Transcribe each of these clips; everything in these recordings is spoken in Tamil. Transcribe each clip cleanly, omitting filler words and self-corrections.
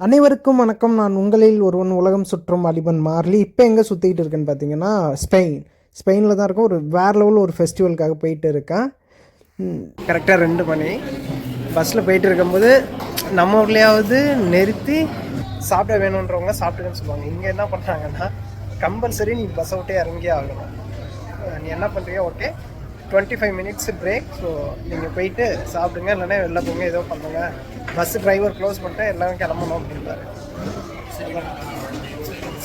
அனைவருக்கும் வணக்கம். நான் உங்களில் ஒருவன், உலகம் சுற்றும் வாலிபன் மார்லி. இப்போ எங்கே சுற்றிக்கிட்டு இருக்கேன்னு பார்த்தீங்கன்னா ஸ்பெயினில் தான் இருக்கேன். ஒரு வேறு லெவலில் ஒரு ஃபெஸ்டிவலுக்காக போயிட்டு இருக்கேன். கரெக்டாக 2 மணி பஸ்ஸில் போயிட்டு இருக்கும்போது நம்ம ஊர்லேயாவது நிறுத்தி சாப்பிட வேணுன்றவங்க சாப்பிட்டுன்னு சொல்லுவாங்க. இங்கே என்ன பண்ணுறாங்கன்னா கம்பல்சரி நீ பஸ்ஸை விட்டே இறங்கியே ஆகணும். நீ என்ன பண்ணுறீங்க, ஓகே 25 மினிட்ஸ் பிரேக், ஸோ நீங்கள் போயிட்டு சாப்பிடுங்க, இல்லைன்னா வெளில போங்க, ஏதோ பண்ணுங்க, பஸ்ஸு டிரைவர் க்ளோஸ் பண்ணிட்டு எல்லாரும் கிளம்பணும் அப்படின்றாரு.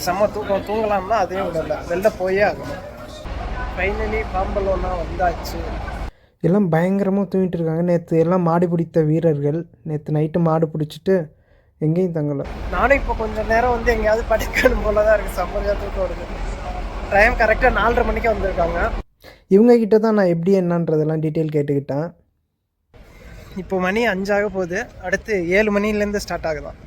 செம்ம தூங்கலாம்னா அதே விடல, வெளில போயே ஆகணும். ஃபைனலி பாம்பலோனா வந்தாச்சு. எல்லாம் பயங்கரமாக தூங்கிட்டு இருக்காங்க. நேற்று எல்லாம் மாடு பிடித்த வீரர்கள் நேற்று நைட்டு மாடு பிடிச்சிட்டு எங்கேயும் தங்கலை. நானும் இப்போ கொஞ்சம் நேரம் வந்து எங்கேயாவது படிக்கணும் போல தான் இருக்குது. சம்பளம் தூக்கம் வருது. டைம் கரெக்டாக 4:30 மணிக்கு வந்திருக்காங்க. இவங்ககிட்ட தான் நான் எப்படி என்னன்றதெல்லாம் டீட்டெயில் கேட்டுக்கிட்டேன். இப்போ மணி 5 ஆக போகுது. அடுத்து 7 மணிலேருந்து ஸ்டார்ட் ஆகுதான்.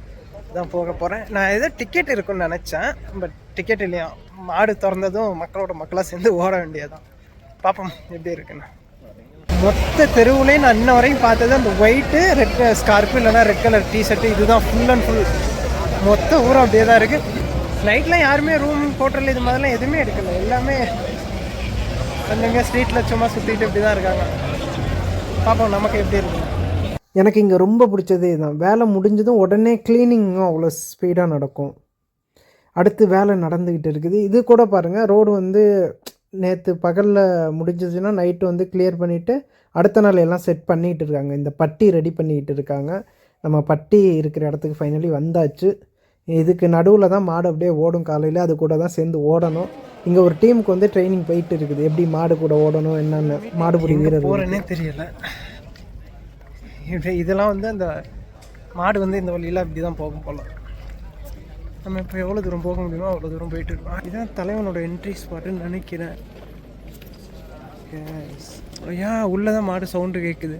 தான் போக போகிறேன். நான் ஏதோ டிக்கெட் இருக்குன்னு நினச்சேன், பட் டிக்கெட் இல்லையா. மாடு திறந்ததும் மக்களாக சேர்ந்து ஓட வேண்டியதான். பார்ப்போம் எப்படி இருக்குன்னு. மொத்த தெருவுலேயும் நான் இன்ன வரையும் பார்த்தது அந்த ஒயிட்டு ரெட் ஸ்கார்ப்பு இல்லைனா ரெட் கலர் டிஷர்ட்டு, இதுதான் ஃபுல் அண்ட் ஃபுல். மொத்த ஊரும் அப்படியே தான் இருக்குது. நைட்லாம் யாருமே ரூம் ஹோட்டல் இது மாதிரிலாம் எதுவுமே எடுக்கலை. எல்லாமே அங்கங்கே ஸ்ட்ரீட்டில் சும்மா சுற்றிட்டு இப்படி தான் இருக்காங்க. பார்ப்போம் நமக்கு எப்படி இருக்கு. எனக்கு இங்கே ரொம்ப பிடிச்சது இதுதான். வேலை முடிஞ்சதும் உடனே க்ளீனிங்கும் அவ்வளோ ஸ்பீடாக நடக்கும். அடுத்து வேலை நடந்துக்கிட்டு இருக்குது. இது கூட பாருங்கள், ரோடு வந்து நேற்று பகலில் முடிஞ்சதுன்னா நைட்டு வந்து கிளியர் பண்ணிவிட்டு அடுத்த நாள் எல்லாம் செட் பண்ணிகிட்டு இருக்காங்க. இந்த பட்டி ரெடி பண்ணிக்கிட்டு இருக்காங்க. நம்ம பட்டி இருக்கிற இடத்துக்கு ஃபைனலி வந்தாச்சு. இதுக்கு நடுவில் தான் மாடு அப்படியே ஓடும். காலையில் அது கூட தான் சேர்ந்து ஓடணும். இங்கே ஒரு டீமுக்கு வந்து ட்ரைனிங் போயிட்டு இருக்குது, எப்படி மாடு கூட ஓடணும், என்னென்ன மாடுபிடி வீரர் போகிறேன்னே தெரியல. இதெல்லாம் வந்து அந்த மாடு வந்து இந்த வழியில் இப்படி தான் போகும் போல். நம்ம இப்போ எவ்வளோ தூரம் போக முடியுமோ அவ்வளோ தூரம் போயிட்டு இருக்கோம். இதுதான் தலைவனோட என்ட்ரி ஸ்பாட்டுன்னு நினைக்கிறேன். ஐயா உள்ளே தான் மாடு சவுண்டு கேட்குது.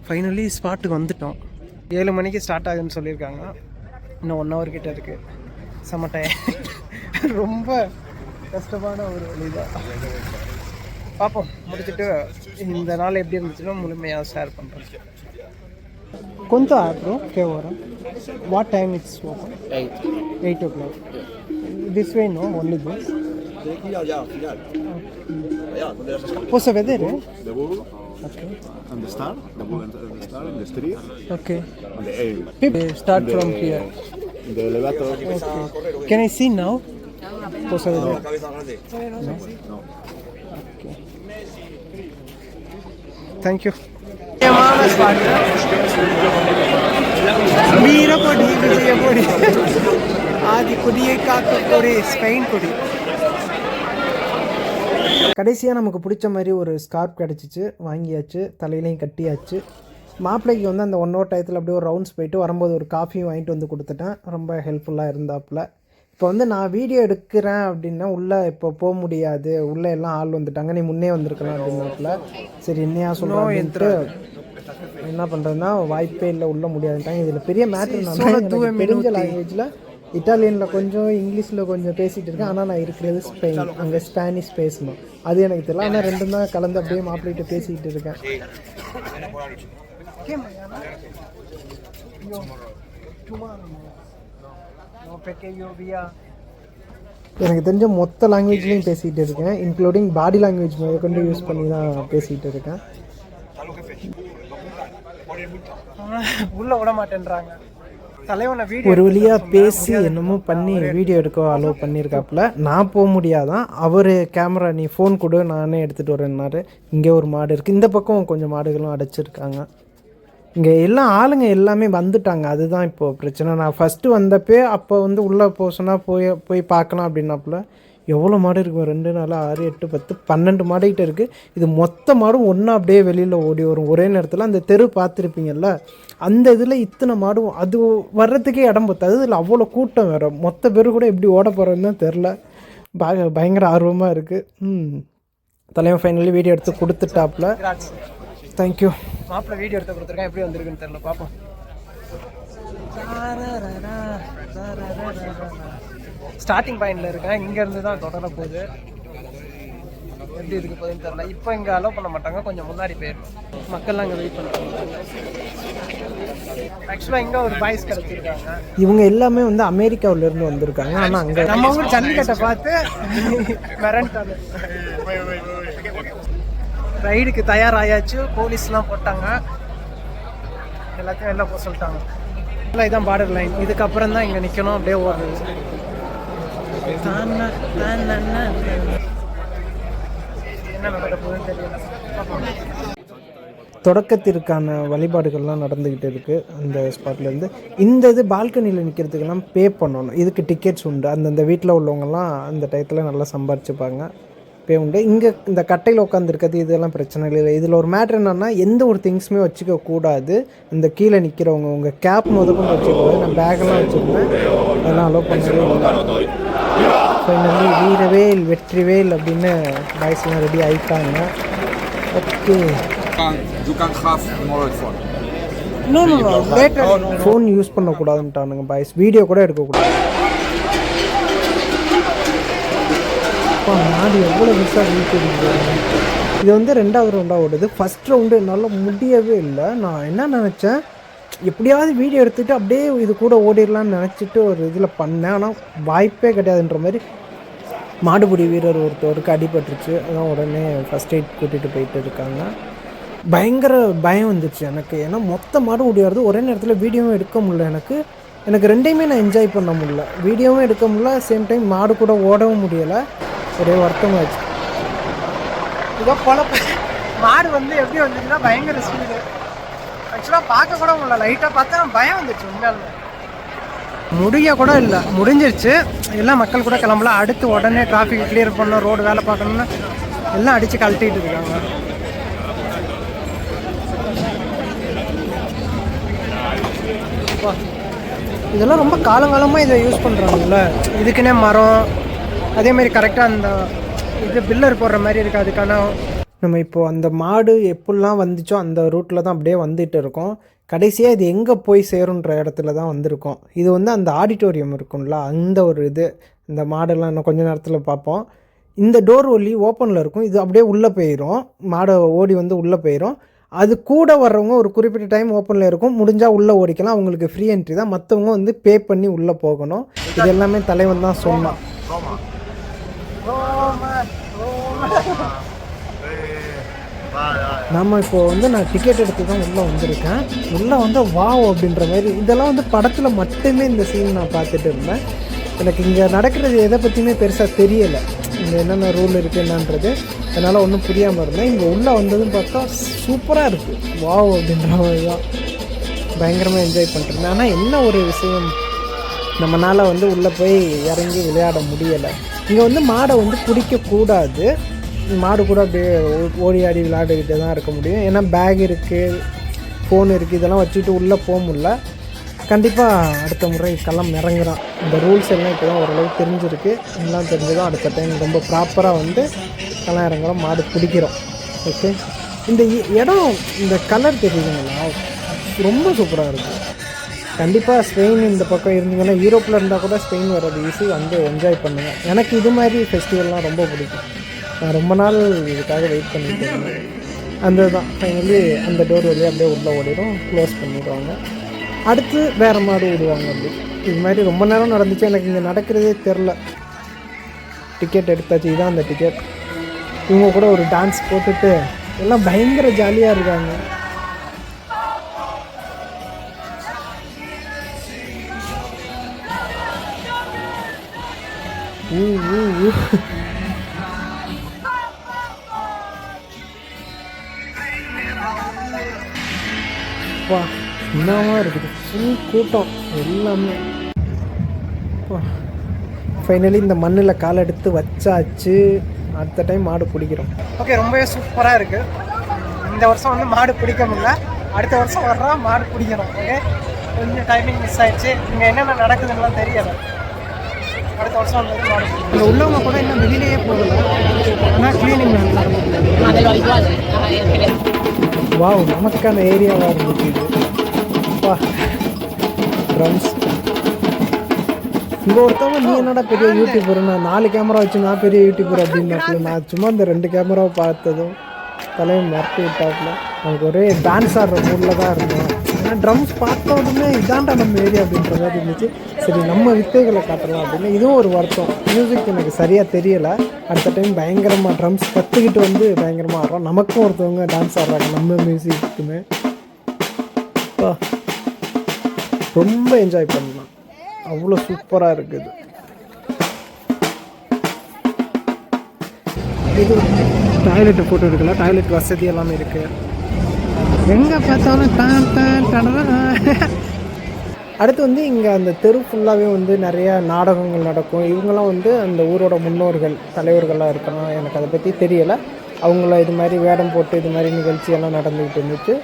ஃபைனலி ஸ்பாட்டுக்கு வந்துட்டோம். 7 மணிக்கு ஸ்டார்ட் ஆகுதுன்னு சொல்லியிருக்காங்க. இன்னும் 1 hour கிட்ட இருக்குது. செம்ம டைம், ரொம்ப கஷ்டமான ஒரு வழி தான். பார்ப்போம், முடிச்சுட்டு இந்த நாள் எப்படி இருந்துச்சுன்னா முழுமையாக ஷேர் பண்ணுறேன். கொஞ்சம் ஆப்ரோ கேவரம் what time it's open 8 o'clock. This way no, only this. Posso vedere? The bull Okay. and the star, the bull and the star in the street. Okay. And the air. People start from here. The elevator. Okay. Can I see now? Posso vedere? No. Okay. Thank you. வீரப்பொடி விஜயப்பொடி ஆதி கொடியை காக்கக்கூடிய ஸ்பெயின் கொடி. கடைசியாக நமக்கு பிடிச்ச மாதிரி ஒரு ஸ்கார்ப் கிடச்சிச்சு, வாங்கியாச்சு, தலையிலையும் கட்டியாச்சு. மாப்பிள்ளைக்கு வந்து அந்த 1 hour டயத்தில் அப்படியே ஒரு ரவுண்ட்ஸ் போயிட்டு வரும்போது ஒரு காஃபியும் வாங்கிட்டு வந்து கொடுத்துட்டேன். ரொம்ப ஹெல்ப்ஃபுல்லாக இருந்தாப்புல. இப்போ வந்து நான் வீடியோ எடுக்கிறேன் அப்படின்னா உள்ளே இப்போ போக முடியாது, உள்ளே எல்லாம் ஆள் வந்துட்டாங்க, நீ முன்னே வந்திருக்கலாம் அப்படின்னாப்புல. சரி என்னையா சொல்கிறோன்ட்டு என்ன பண்ணுறதுன்னா வாய்ப்பே இல்லை, உள்ள முடியாதுட்டாங்க. இதில் பெரிய மேட்ரு நான் தெரிஞ்ச லாங்குவேஜில் இட்டாலியனில் கொஞ்சம் இங்கிலீஷில் கொஞ்சம் பேசிகிட்டு இருக்கேன். ஆனால் நான் இருக்கிறது ஸ்பெயின், அங்கே ஸ்பானிஷ் பேசணும், அது எனக்கு தெரியல. ஆனால் 2 தான் கலந்து அப்படியே மாப்பிள்ளைகிட்ட பேசிக்கிட்டு இருக்கேன். எனக்கு தெரிஞ்ச மொத்த லாங்குவேஜ்லேயும் பேசிகிட்டு இருக்கேன், இன்க்ளூடிங் பாடி லாங்குவேஜ் கொண்டு யூஸ் பண்ணி தான் பேசிகிட்டு இருக்கேன். உள்ள விட மாட்டேன்றாங்க. தலைவனை வீடியோ ஒரு வழியாக பேசி என்னமோ பண்ணி வீடியோ எடுக்க அலோவ் பண்ணியிருக்காப்புல. நான் போக முடியாதான். அவர் கேமரா நீ ஃபோன் கொடு நானே எடுத்துகிட்டு வரேன்னாரு. இங்கே ஒரு மாடு இருக்குது, இந்த பக்கம் கொஞ்சம் மாடுகளும் அடைச்சிருக்காங்க. இங்கே எல்லாம் ஆளுங்க எல்லாமே வந்துட்டாங்க, அதுதான் இப்போது பிரச்சனை. நான் ஃபஸ்ட்டு வந்தப்போ அப்போ வந்து உள்ளே போக சொன்னால் போய் பார்க்கலாம் அப்படின்னாப்புல. எவ்வளோ மாடு இருக்கும், 2, 4, 6, 8, 10, 12 மாடுகிட்ட இருக்குது. இது மொத்த மாடும் ஒன்றா அப்படியே வெளியில் ஓடி வரும் ஒரே நேரத்தில். அந்த தெரு பார்த்துருப்பீங்கள்ல, அந்த இதில் இத்தனை மாடும் அது வர்றதுக்கே இடம் பத்தாது. இதில் அவ்வளோ கூட்டம் வேறு. மொத்த பேர் கூட எப்படி ஓட போகிறதுன்னு தான் தெரில. பயங்கர ஆர்வமாக இருக்குது. தலைவன் ஃபைனலி வீடியோ எடுத்து கொடுத்துட்டாப்புல. தேங்க்யூ. மாப்பிள்ளை வீடியோ எடுத்து கொடுத்துருக்கேன், எப்படி வந்திருக்குன்னு தெரில, பார்ப்போம். ஸ்டார்டிங் பாயிண்டில் இருக்கேன், இங்கேருந்து தான் தொடர போகுது. எப்படி இருக்கு போதுன்னு தெரியல. இப்போ இங்கே அலோவ் பண்ண மாட்டாங்க, கொஞ்சம் முன்னாடி போயிடும். மக்கள்லாம் இங்கே வெயிட் பண்ணுறாங்க. ஆக்சுவலாக இங்கே ஒரு பாய்ஸ் கிடச்சிருக்காங்க. இவங்க எல்லாமே வந்து அமெரிக்காவிலேருந்து வந்திருக்காங்க. ஆனால் அங்கே நம்ம ஊர் ஜல்லிக்கட்டை பார்த்து மிரண்டாங்க. ரைடுக்கு தயாராயாச்சு, போலீஸ்லாம் போட்டாங்க, எல்லாத்தையும் வெளில போக சொல்லிட்டாங்க. இதுதான் பார்டர் லைன். இதுக்கப்புறம் தான் இங்கே நிற்கணும், அப்படியே ஓடுறது. என்ன நடக்க போகுதுன்னு தெரியல. தொடக்கத்திற்கான வழிபாடுகள்லாம் நடந்துக்கிட்டு இருக்குது அந்த ஸ்பாட்லேருந்து. இந்த இது பால்கனியில் நிற்கிறதுக்கெல்லாம் பே பண்ணணும். இதுக்கு டிக்கெட்ஸ் உண்டு. அந்தந்த வீட்டில் உள்ளவங்கலாம் அந்த டயத்தில் நல்லா சம்பாரிச்சுப்பாங்க, பே உண்டு. இங்கே இந்த கட்டையில் உட்காந்துருக்கிறது இதெல்லாம் பிரச்சனை இல்லை. இதில் ஒரு மேட்ரு என்னென்னா, எந்த ஒரு திங்ஸுமே வச்சுக்க கூடாது. இந்த கீழே நிற்கிறவங்க உங்கள் கேப் முதற்கொண்டு வச்சுக்கூடாது. நான் பேக்கெல்லாம் வச்சுருந்தேன், அதெல்லாம் அலோவ் பண்ணவே இல்லை. ஃபைனலி வீரவேல் வெற்றிவேல் அப்படின்னு பாய்ஸ்லாம் ரெடி ஆகிட்டாங்க. ஓகே, ஃபோன் யூஸ் பண்ணக்கூடாதுன்ட்டானுங்க பாய்ஸ், வீடியோ கூட எடுக்கக்கூடாது. மாடு எவ்வளோ மிஸ்ஸாக வீட்டு. இது வந்து 2வது ரவுண்டாக ஓடுது. ஃபஸ்ட் ரவுண்டு என்னால் முடியவே இல்லை. நான் என்ன நினச்சேன், எப்படியாவது வீடியோ எடுத்துகிட்டு அப்படியே இது கூட ஓடிடலான்னு நினச்சிட்டு ஒரு இதில் பண்ணேன். ஆனால் வாய்ப்பே கிடையாதுன்ற மாதிரி மாடுபிடி வீரர் ஒருத்தருக்கு அடிபட்டுருச்சு. அதான் உடனே ஃபஸ்ட் எய்ட் கூட்டிகிட்டு போயிட்டு இருக்காங்க. பயங்கர பயம் வந்துச்சு எனக்கு. ஏன்னா மொத்த மாடு ஓடியாருது, ஒரே நேரத்தில் வீடியோவும் எடுக்க முடியல. எனக்கு ரெண்டையுமே நான் என்ஜாய் பண்ண முடியல. வீடியோவும் எடுக்க முடியல, சேம் டைம் மாடு கூட ஓடவும் முடியலை. ஒரே வருத்தமாச்சு. இதோ பொழப்பு. மாடு வந்து எப்படி வந்துச்சுன்னா பயங்கர ஸ்பீடு. ஆக்சுவலாக பார்க்க கூட முடியல, லைட்டாக பார்த்தா பயம் வந்துச்சு. உண்மையாலுமே முடிய கூட இல்லை, முடிஞ்சிருச்சு. எல்லாம் மக்கள் கூட கிளம்பல. அடுத்து உடனே டிராஃபிக் கிளியர் பண்ணணும், ரோடு வேலை பார்க்கணும்னு எல்லாம் அடித்து கழட்டிட்டு இருக்காங்க. இதெல்லாம் ரொம்ப காலங்காலமாக இதை யூஸ் பண்ணுறாங்கல்ல. இதுக்குன்னே மரம், அதேமாதிரி கரெக்டாக அந்த இது பில்லர் போடுற மாதிரி இருக்குது. அதுக்கான நம்ம இப்போது அந்த மாடு எப்படிலாம் வந்துச்சோ அந்த ரூட்டில் தான் அப்படியே வந்துட்டு இருக்கோம். கடைசியாக இது எங்கே போய் சேருன்ற இடத்துல தான் வந்திருக்கோம். இது வந்து அந்த ஆடிட்டோரியம் இருக்கும்ல, அந்த ஒரு இது. இந்த மாடெல்லாம் இன்னும் கொஞ்சம் நேரத்தில் பார்ப்போம். இந்த டோர் ஒல்லி ஓப்பனில் இருக்கும், இது அப்படியே உள்ளே போயிடும். மாடை ஓடி வந்து உள்ளே போயிடும். அது கூட வர்றவங்க ஒரு குறிப்பிட்ட டைம் ஓப்பனில் இருக்கும், முடிஞ்சால் உள்ளே ஓடிக்கலாம். அவங்களுக்கு ஃப்ரீ என்ட்ரி தான், மற்றவங்க வந்து பே பண்ணி உள்ளே போகணும். இது எல்லாமே தலைவன் தான் சொன்னான். நம்ம இப்போ வந்து நான் டிக்கெட் எடுத்து தான் உள்ளே வந்திருக்கேன். உள்ளே வந்து வாவ் அப்படின்ற மாதிரி. இதெல்லாம் வந்து படத்தில் மட்டுமே இந்த சீன் நான் பார்த்துட்டு இருந்தேன். எனக்கு இங்கே நடக்கிறது எதை பற்றியுமே பெருசாக தெரியலை, இங்கே என்னென்ன ரூல் இருக்குது என்னன்றது. அதனால் ஒன்றும் புரியாமல் இருந்தேன். இங்கே உள்ளே வந்ததுன்னு பார்த்தா சூப்பராக இருக்குது, வாவ் அப்படின்ற மாதிரி தான். பயங்கரமாக என்ஜாய் பண்ணிட்டுருந்தேன். ஆனால் என்ன ஒரு விஷயம், நம்மளால் வந்து உள்ளே போய் இறங்கி விளையாட முடியலை. இங்கே வந்து மாடை வந்து பிடிக்கக்கூடாது. மாடு கூட அப்படியே ஓடி ஆடி விளையாடிக்கிட்டே தான் இருக்க முடியும். ஏன்னா பேக் இருக்குது, ஃபோன் இருக்குது, இதெல்லாம் வச்சுக்கிட்டு உள்ளே போக முடியல. கண்டிப்பாக அடுத்த முறை களம் இறங்குறான். இந்த ரூல்ஸ் எல்லாம் இப்போ தான் ஓரளவுக்கு தெரிஞ்சிருக்கு. எல்லாம் தெரிஞ்சதும் அடுத்த டைம் ரொம்ப ப்ராப்பராக வந்து களம் இறங்குறோம், மாடு பிடிக்கிறோம். ஓகே, இந்த இடம், இந்த கலர் தெரியுதுங்களா, ரொம்ப சூப்பராக இருக்குது. கண்டிப்பாக ஸ்பெயின் இந்த பக்கம் இருந்தீங்கன்னா, யூரோப்பில் இருந்தால் கூட ஸ்பெயின் வர்றது ஈஸி, வந்து என்ஜாய் பண்ணுங்கள். எனக்கு இது மாதிரி ஃபெஸ்டிவல்லாம் ரொம்ப பிடிக்கும். நான் ரொம்ப நாள் இதுக்காக வெயிட் பண்ணிட்டு இருந்தேன். அந்த தான் ஃபைனலி அந்த டோர் வழியாக அப்படியே உள்ளே ஓடிடும், க்ளோஸ் பண்ணிடுவாங்க. அடுத்து வேறு மாடு விடுவாங்க. அப்படி இது மாதிரி ரொம்ப நேரம் நடந்துச்சு. எனக்கு இங்கே நடக்கிறதே தெரில. டிக்கெட் எடுத்தாச்சு, இதுதான் அந்த டிக்கெட். இவங்க கூட ஒரு டான்ஸ் போட்டுட்டு எல்லாம் பயங்கர ஜாலியாக இருக்காங்க. வா, என்னவா இருக்குது, ஃபுல் கூட்டம் எல்லாமே. ஃபைனலி இந்த மண்ணில் காலை எடுத்து வச்சாச்சு. அடுத்த டைம் மாடு பிடிக்கிறோம். ஓகே, ரொம்பவே சூப்பராக இருக்குது. இந்த வருஷம் வந்து மாடு பிடிக்க முடியல, அடுத்த வருஷம் வர்றோம் மாடு பிடிக்கிறோம். ஓகே, கொஞ்சம் டைமிங் மிஸ் ஆயிடுச்சு. இங்கே என்னென்ன நடக்குதுன்னு தெரியலை. அடுத்த வருஷம் வந்து மாடு இங்கே உள்ளவங்க கூட இன்னும் வெளியிலேயே போகல, ஆனால் க்ளீனிங் வாவ், நமக்கான ஏரியாவாக இருந்துச்சு இது. ட்ரம்ஸ் இங்கே ஒருத்தவங்க நீ என்னடா பெரிய யூடியூபர், நான் 4 கேமரா வச்சு நான் பெரிய யூடியூபர் அப்படின்னாப்புல. நான் சும்மா இந்த 2 கேமராவை பார்த்ததும் தலைவன் மறத்து விட்டாப்புல. நமக்கு ஒரே டான்ஸ் ஆடுற மூடில் தான் இருந்தோம். ஏன்னா ட்ரம்ஸ் பார்த்த உடனே இதாண்டா நம்ம ஏரியா அப்படின்ற மாதிரி இருந்துச்சு. சரி நம்ம வித்தைகளை காட்டலாம் அப்படின்னு. இதுவும் ஒரு வருத்தம், மியூசிக் எனக்கு சரியாக தெரியலை. அடுத்த டைம் பயங்கரமாக ட்ரம்ஸ் கற்றுக்கிட்டு வந்து பயங்கரமாக ஆடுறோம். நமக்கும் ஒருத்தவங்க டான்ஸ் ஆடுறாங்க நம்ம மியூசிக்குமே. ரொம்ப என்ஜாய் பண்ணலாம், அவ்வளோ சூப்பராக இருக்குது. இது டாய்லெட்டு ஃபோட்டோ எடுக்கல, டாய்லெட் வசதி எல்லாமே இருக்குது. எங்கே பார்த்தாலும் அடுத்து வந்து இங்கே அந்த தெரு ஃபுல்லாகவே வந்து நிறையா நாடகங்கள் நடக்கும். இவங்கெல்லாம் வந்து அந்த ஊரோட முன்னோர்கள் தலைவர்களாக இருக்கலாம், எனக்கு அதை பற்றி தெரியலை. அவங்கள இது மாதிரி வேடம் போட்டு இது மாதிரி நிகழ்ச்சியெல்லாம் நடந்துக்கிட்டு இருந்துச்சு.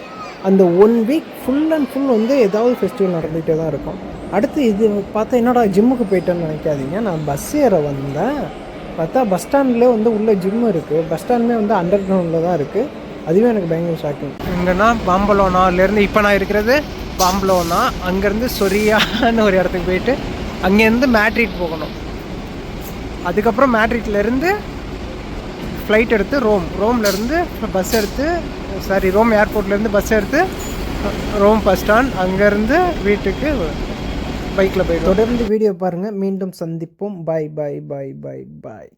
அந்த 1 வீக் ஃபுல் அண்ட் ஃபுல் வந்து ஏதாவது ஃபெஸ்டிவல் நடந்துகிட்டே தான் இருக்கும். அடுத்து இது பார்த்தா என்னடா ஜிம்முக்கு போயிட்டேன்னு நினைக்காதீங்க. நான் பஸ் ஏற வந்தேன், பார்த்தா பஸ் ஸ்டாண்ட்லேயே வந்து உள்ளே ஜிம் இருக்குது. பஸ் ஸ்டாண்டுமே வந்து அண்டர் கிரவுண்டில் தான் இருக்குது. அதுவே எனக்கு பயங்கர ஷாக்கிங். இங்கேனா பாம்பலோனாலேருந்து இப்போ நான் இருக்கிறது பாம்பலோனா, அங்கேருந்து சொரியான்னு ஒரு இடத்துக்கு போயிட்டு அங்கேருந்து மேட்ரிட் போகணும். அதுக்கப்புறம் மேட்ரிட்லேருந்து ஃப்ளைட் எடுத்து ரோம்லேருந்து பஸ் எடுத்து ரோம் ஏர்போர்ட்லேருந்து பஸ் எடுத்து ரோம் பஸ் ஸ்டாண்ட், அங்கேருந்து வீட்டுக்கு பைக்கில் போய்ட்டு தொடர்ந்து வீடியோ பாருங்கள். மீண்டும் சந்திப்போம். பாய் பாய் பாய் பாய் பாய்.